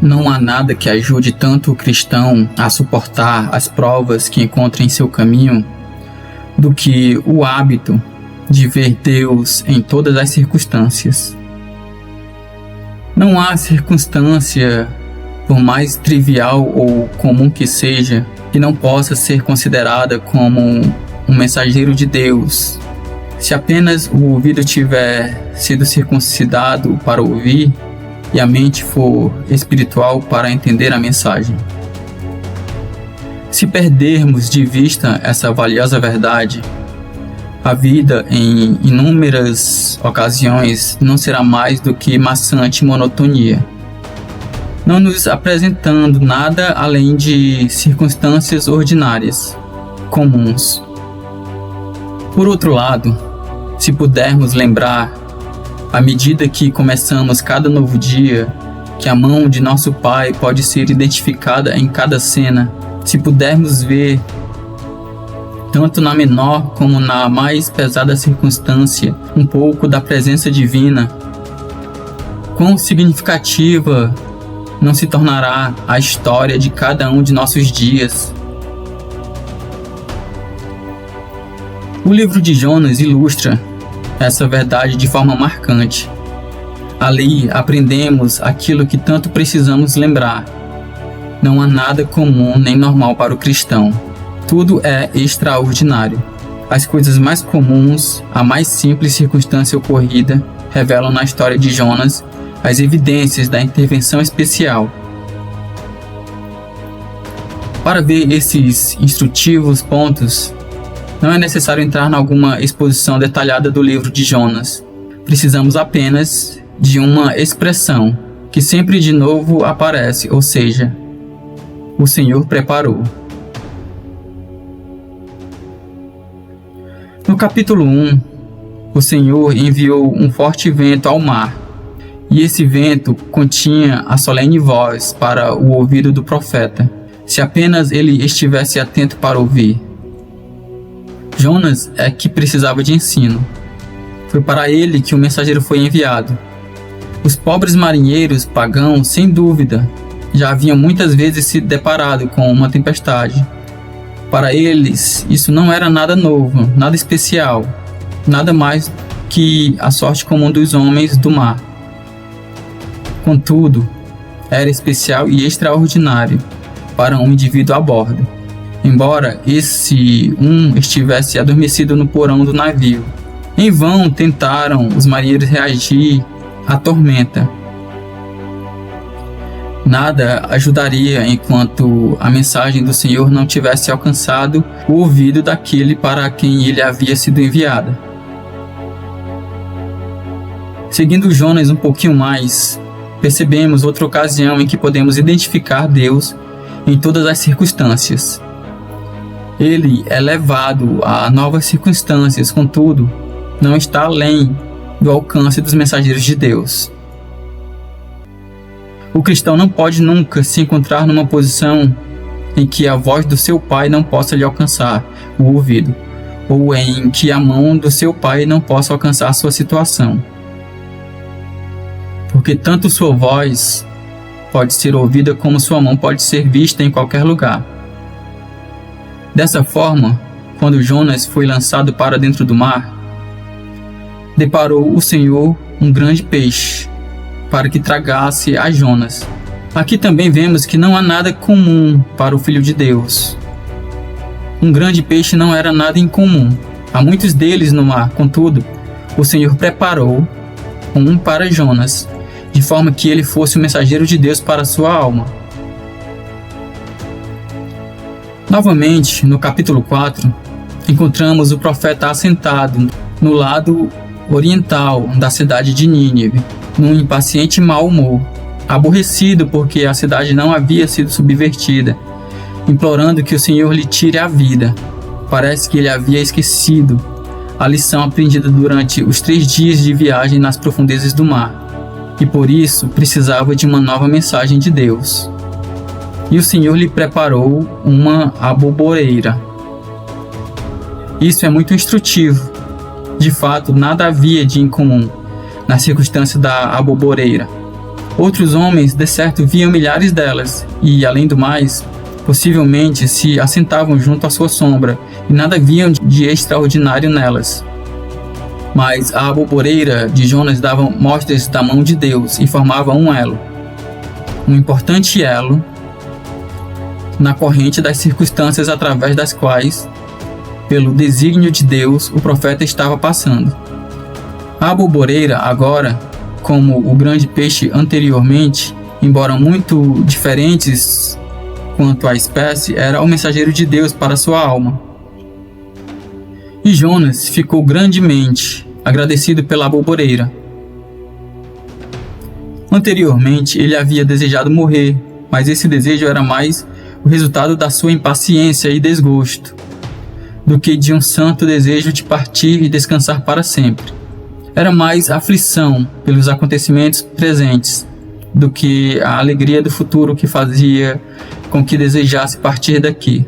Não há nada que ajude tanto o cristão a suportar as provas que encontra em seu caminho do que o hábito de ver Deus em todas as circunstâncias. Não há circunstância, por mais trivial ou comum que seja, que não possa ser considerada como um mensageiro de Deus. Se apenas o ouvido tiver sido circuncidado para ouvir e a mente for espiritual para entender a mensagem. Se perdermos de vista essa valiosa verdade, a vida em inúmeras ocasiões não será mais do que maçante monotonia, não nos apresentando nada além de circunstâncias ordinárias, comuns. Por outro lado, se pudermos lembrar, à medida que começamos cada novo dia, que a mão de nosso Pai pode ser identificada em cada cena, se pudermos ver, tanto na menor como na mais pesada circunstância, um pouco da presença divina, quão significativa não se tornará a história de cada um de nossos dias. O livro de Jonas ilustra essa verdade de forma marcante. Ali aprendemos aquilo que tanto precisamos lembrar. Não há nada comum nem normal para o cristão. Tudo é extraordinário. As coisas mais comuns, a mais simples circunstância ocorrida, revelam na história de Jonas as evidências da intervenção especial. Para ver esses instrutivos pontos, não é necessário entrar em alguma exposição detalhada do livro de Jonas. Precisamos apenas de uma expressão que sempre de novo aparece, ou seja, o Senhor preparou. No capítulo 1, o Senhor enviou um forte vento ao mar, e esse vento continha a solene voz para o ouvido do profeta, se apenas ele estivesse atento para ouvir. Jonas é que precisava de ensino. Foi para ele que o mensageiro foi enviado. Os pobres marinheiros pagãos, sem dúvida, já haviam muitas vezes se deparado com uma tempestade. Para eles, isso não era nada novo, nada especial, nada mais que a sorte comum dos homens do mar. Contudo, era especial e extraordinário para um indivíduo a bordo. Embora esse estivesse adormecido no porão do navio. Em vão tentaram os marinheiros reagir à tormenta. Nada ajudaria enquanto a mensagem do Senhor não tivesse alcançado o ouvido daquele para quem ele havia sido enviada. Seguindo Jonas um pouquinho mais, percebemos outra ocasião em que podemos identificar Deus em todas as circunstâncias. Ele é levado a novas circunstâncias, contudo, não está além do alcance dos mensageiros de Deus. O cristão não pode nunca se encontrar numa posição em que a voz do seu Pai não possa lhe alcançar o ouvido, ou em que a mão do seu Pai não possa alcançar sua situação. Porque tanto sua voz pode ser ouvida como sua mão pode ser vista em qualquer lugar. Dessa forma, quando Jonas foi lançado para dentro do mar, deparou o Senhor um grande peixe, para que tragasse a Jonas. Aqui também vemos que não há nada comum para o Filho de Deus. Um grande peixe não era nada incomum. Há muitos deles no mar, contudo, o Senhor preparou um para Jonas, de forma que ele fosse o mensageiro de Deus para sua alma. Novamente, no capítulo 4, encontramos o profeta assentado no lado oriental da cidade de Nínive, num impaciente mau humor, aborrecido porque a cidade não havia sido subvertida, implorando que o Senhor lhe tire a vida. Parece que ele havia esquecido a lição aprendida durante os 3 dias de viagem nas profundezas do mar, e por isso precisava de uma nova mensagem de Deus. E o Senhor lhe preparou uma aboboreira. Isso é muito instrutivo. De fato, nada havia de incomum na circunstância da aboboreira. Outros homens, de certo, viam milhares delas e, além do mais, possivelmente se assentavam junto à sua sombra e nada viam de extraordinário nelas. Mas a aboboreira de Jonas dava mostras da mão de Deus e formava um elo, um importante elo na corrente das circunstâncias através das quais, pelo desígnio de Deus, o profeta estava passando. A aboboreira agora, como o grande peixe anteriormente, embora muito diferentes quanto à espécie, era o mensageiro de Deus para sua alma. E Jonas ficou grandemente agradecido pela aboboreira. Anteriormente, ele havia desejado morrer, mas esse desejo era mais o resultado da sua impaciência e desgosto, do que de um santo desejo de partir e descansar para sempre. Era mais aflição pelos acontecimentos presentes do que a alegria do futuro que fazia com que desejasse partir daqui.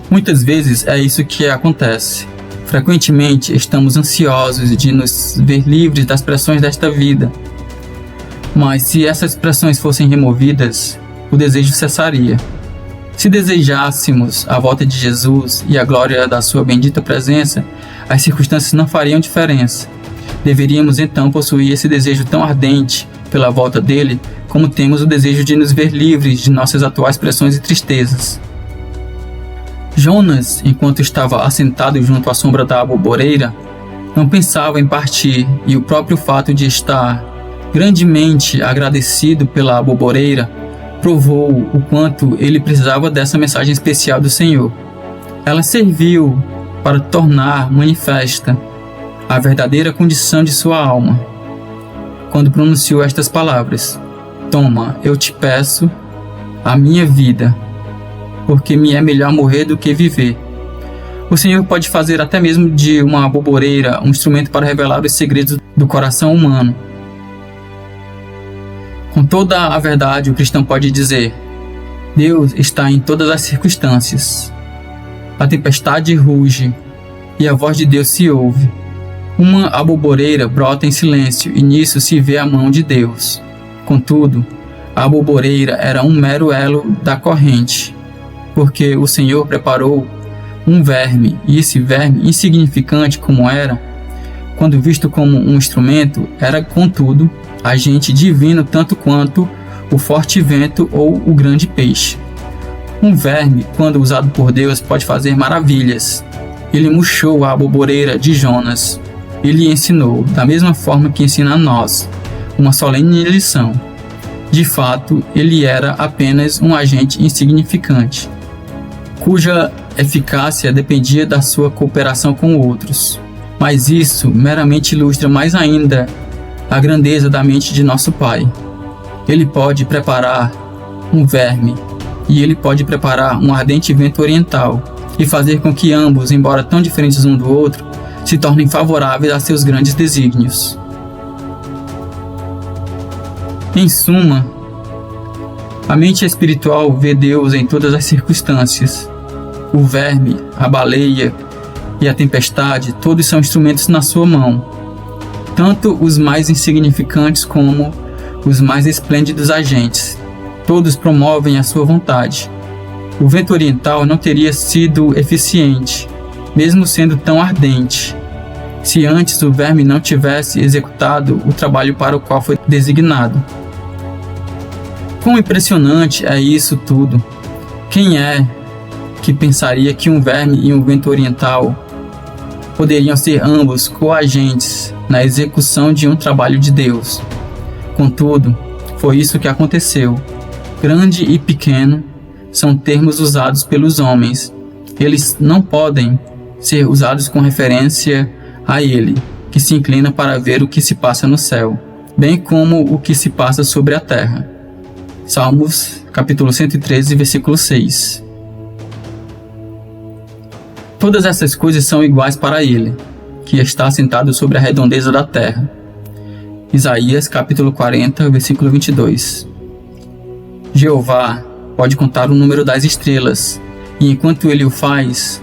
Muitas vezes é isso que acontece. Frequentemente estamos ansiosos de nos ver livres das pressões desta vida. Mas se essas pressões fossem removidas, o desejo cessaria. Se desejássemos a volta de Jesus e a glória da sua bendita presença, as circunstâncias não fariam diferença. Deveríamos então possuir esse desejo tão ardente pela volta dele, como temos o desejo de nos ver livres de nossas atuais pressões e tristezas. Jonas, enquanto estava assentado junto à sombra da aboboreira, não pensava em partir, e o próprio fato de estar grandemente agradecido pela aboboreira provou o quanto ele precisava dessa mensagem especial do Senhor. Ela serviu para tornar manifesta a verdadeira condição de sua alma, quando pronunciou estas palavras: "Toma, eu te peço a minha vida, porque me é melhor morrer do que viver." O Senhor pode fazer até mesmo de uma aboboreira um instrumento para revelar os segredos do coração humano. Com toda a verdade, o cristão pode dizer: Deus está em todas as circunstâncias. A tempestade ruge e a voz de Deus se ouve. Uma aboboreira brota em silêncio e nisso se vê a mão de Deus. Contudo, a aboboreira era um mero elo da corrente, porque o Senhor preparou um verme, e esse verme, insignificante como era, quando visto como um instrumento, era, contudo, agente divino tanto quanto o forte vento ou o grande peixe. Um verme, quando usado por Deus, pode fazer maravilhas. Ele murchou a aboboreira de Jonas. Ele ensinou, da mesma forma que ensina a nós, uma solene lição. De fato, ele era apenas um agente insignificante, cuja eficácia dependia da sua cooperação com outros. Mas isso meramente ilustra mais ainda a grandeza da mente de nosso Pai. Ele pode preparar um verme, e ele pode preparar um ardente vento oriental, e fazer com que ambos, embora tão diferentes um do outro, se tornem favoráveis a seus grandes desígnios. Em suma, a mente espiritual vê Deus em todas as circunstâncias. O verme, a baleia e a tempestade, todos são instrumentos na sua mão. Tanto os mais insignificantes como os mais esplêndidos agentes. Todos promovem a sua vontade. O vento oriental não teria sido eficiente, mesmo sendo tão ardente, se antes o verme não tivesse executado o trabalho para o qual foi designado. Quão impressionante é isso tudo! Quem é que pensaria que um verme e um vento oriental poderiam ser ambos coagentes na execução de um trabalho de Deus? Contudo, foi isso que aconteceu. Grande e pequeno são termos usados pelos homens. Eles não podem ser usados com referência a Ele, que se inclina para ver o que se passa no céu, bem como o que se passa sobre a terra. Salmos, capítulo 113, versículo 6. Todas essas coisas são iguais para Ele, que está assentado sobre a redondeza da terra. Isaías, capítulo 40, versículo 22. Jeová pode contar o número das estrelas, e enquanto Ele o faz,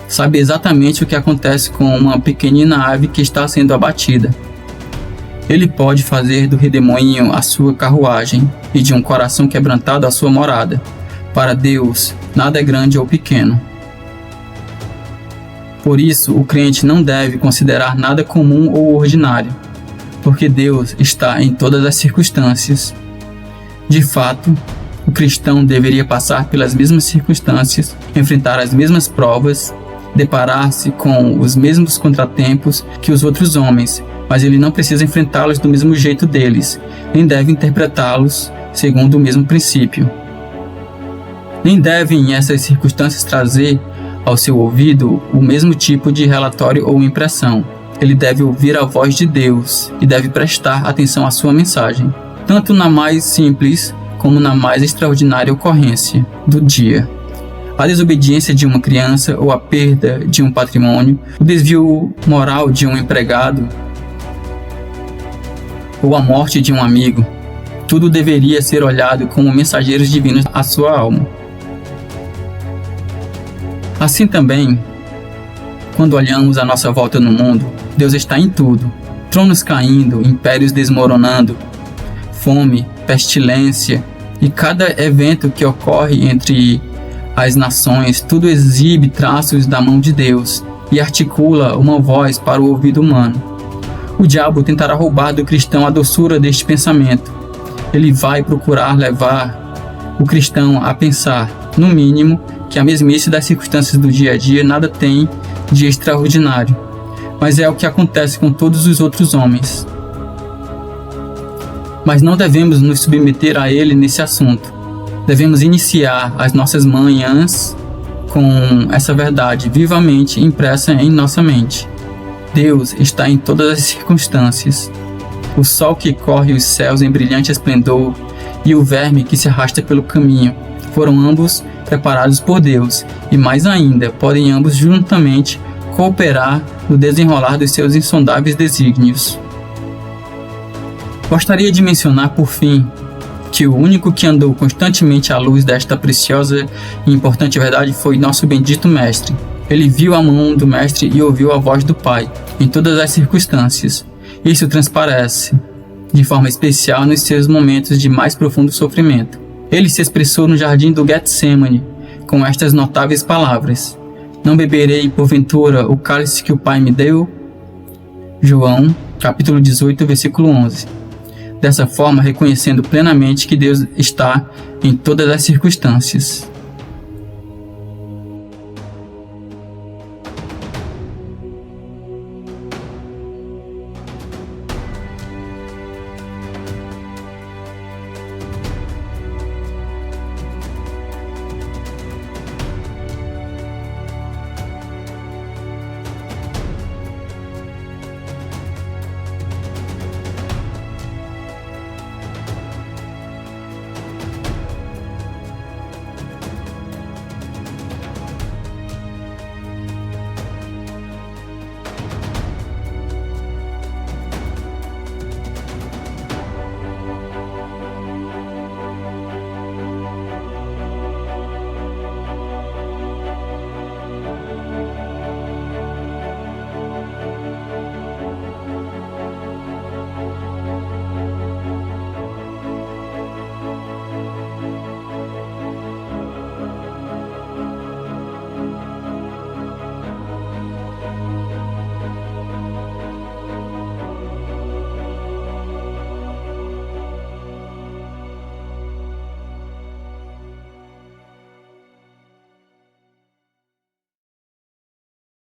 sabe exatamente o que acontece com uma pequenina ave que está sendo abatida. Ele pode fazer do redemoinho a sua carruagem e de um coração quebrantado a sua morada. Para Deus, nada é grande ou pequeno. Por isso, o crente não deve considerar nada comum ou ordinário, porque Deus está em todas as circunstâncias. De fato, o cristão deveria passar pelas mesmas circunstâncias, enfrentar as mesmas provas, deparar-se com os mesmos contratempos que os outros homens, mas ele não precisa enfrentá-los do mesmo jeito deles, nem deve interpretá-los segundo o mesmo princípio. Nem devem essas circunstâncias trazer ao seu ouvido o mesmo tipo de relatório ou impressão. Ele deve ouvir a voz de Deus e deve prestar atenção à sua mensagem, tanto na mais simples como na mais extraordinária ocorrência do dia. A desobediência de uma criança ou a perda de um patrimônio, o desvio moral de um empregado ou a morte de um amigo, tudo deveria ser olhado como mensageiros divinos à sua alma. Assim também, quando olhamos à nossa volta no mundo, Deus está em tudo. Tronos caindo, impérios desmoronando, fome, pestilência e cada evento que ocorre entre as nações, tudo exibe traços da mão de Deus e articula uma voz para o ouvido humano. O diabo tentará roubar do cristão a doçura deste pensamento. Ele vai procurar levar o cristão a pensar, no mínimo, que a mesmice das circunstâncias do dia a dia nada tem de extraordinário, mas é o que acontece com todos os outros homens. Mas não devemos nos submeter a ele nesse assunto. Devemos iniciar as nossas manhãs com essa verdade vivamente impressa em nossa mente. Deus está em todas as circunstâncias. O sol que corre os céus em brilhante esplendor e o verme que se arrasta pelo caminho foram ambos preparados por Deus, e mais ainda, podem ambos juntamente cooperar no desenrolar dos seus insondáveis desígnios. Gostaria de mencionar, por fim, que o único que andou constantemente à luz desta preciosa e importante verdade foi nosso bendito Mestre. Ele viu a mão do Mestre e ouviu a voz do Pai, em todas as circunstâncias. Isso transparece, de forma especial, nos seus momentos de mais profundo sofrimento. Ele se expressou no jardim do Getsemane com estas notáveis palavras: não beberei, porventura, o cálice que o Pai me deu? João, capítulo 18, versículo 11. Dessa forma, reconhecendo plenamente que Deus está em todas as circunstâncias.